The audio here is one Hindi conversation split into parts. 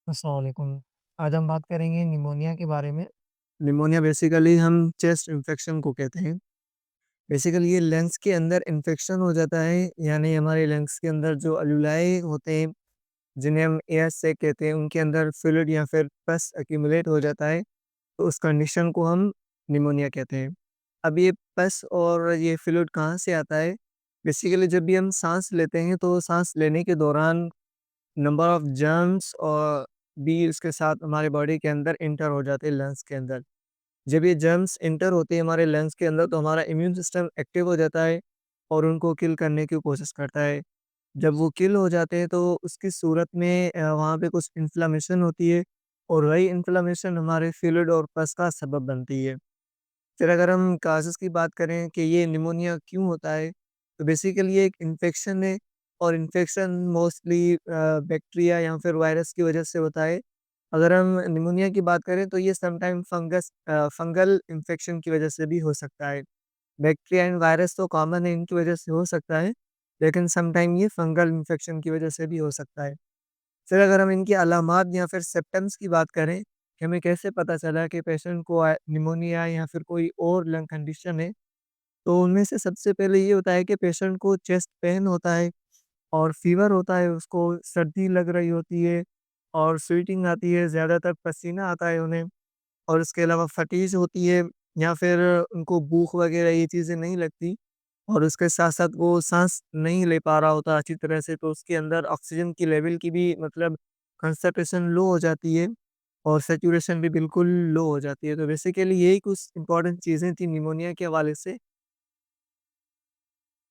अस्सलाम वालेकुम। आज हम बात करेंगे निमोनिया के बारे में। निमोनिया बेसिकली हम चेस्ट इन्फेक्शन को कहते हैं। बेसिकली ये लंग्स के अंदर इन्फेक्शन हो जाता है, यानी हमारे लंग्स के अंदर जो अल्वेओलाई होते हैं, जिन्हें हम एयर सैक कहते हैं, उनके अंदर फ्लूइड या फिर पस एक्यूमुलेट हो जाता है, तो उस कंडीशन को हम निमोनिया कहते हैं। अब ये पस और ये फ्लूइड कहाँ से आता है? बेसिकली जब भी हम साँस लेते हैं, तो साँस लेने के दौरान नंबर ऑफ जर्म्स और भी उसके साथ हमारे बॉडी के अंदर एंटर हो जाते हैं लंग्स के अंदर। जब ये जर्म्स एंटर होते हैं हमारे लंग्स के अंदर, तो हमारा इम्यून सिस्टम एक्टिव हो जाता है और उनको किल करने की कोशिश करता है। जब वो किल हो जाते हैं तो उसकी सूरत में वहाँ पे कुछ इन्फ्लेमेशन होती है और वही इन्फ्लेमेशन हमारे फ्लूइड और पस का सबब बनती है। फिर अगर हम काज़ेज़ की बात करें कि ये निमोनिया क्यों होता है, तो बेसिकली ये एक इन्फेक्शन है और इन्फेक्शन मोस्टली बैक्टीरिया या फिर वायरस की वजह से होता है। अगर हम निमोनिया की बात करें तो ये समटाइम फंगल इन्फेक्शन की वजह से भी हो सकता है। बैक्टीरिया एंड वायरस तो कॉमन है, इनकी वजह से हो सकता है, लेकिन समटाइम ये फंगल इन्फेक्शन की वजह से भी हो सकता है। फिर अगर हम इनकी अलामात या फिर सिम्पटम्स की बात करें, कि हमें कैसे पता चला कि पेशेंट को निमोनिया या फिर कोई और लंग कंडीशन है, तो उनमें से सबसे पहले ये होता है कि पेशेंट को चेस्ट पेन होता है और फ़ीवर होता है, उसको सर्दी लग रही होती है और स्वेटिंग आती है, ज़्यादातर पसीना आता है उन्हें और इसके अलावा फटीज़ होती है या फिर उनको भूख वगैरह ये चीज़ें नहीं लगती और उसके साथ-साथ वो साँस नहीं ले पा रहा होता अच्छी तरह से, तो उसके अंदर ऑक्सीजन की लेवल की भी मतलब कंसंट्रेशन लो हो जाती है और सैचुरेशन भी बिल्कुल लो हो जाती है। तो बेसिकली यही कुछ इम्पोर्टेंट चीज़ें थी निमोनिया के हवाले से।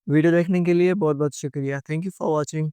वीडियो देखने के लिए बहुत-बहुत शुक्रिया। Thank you for watching.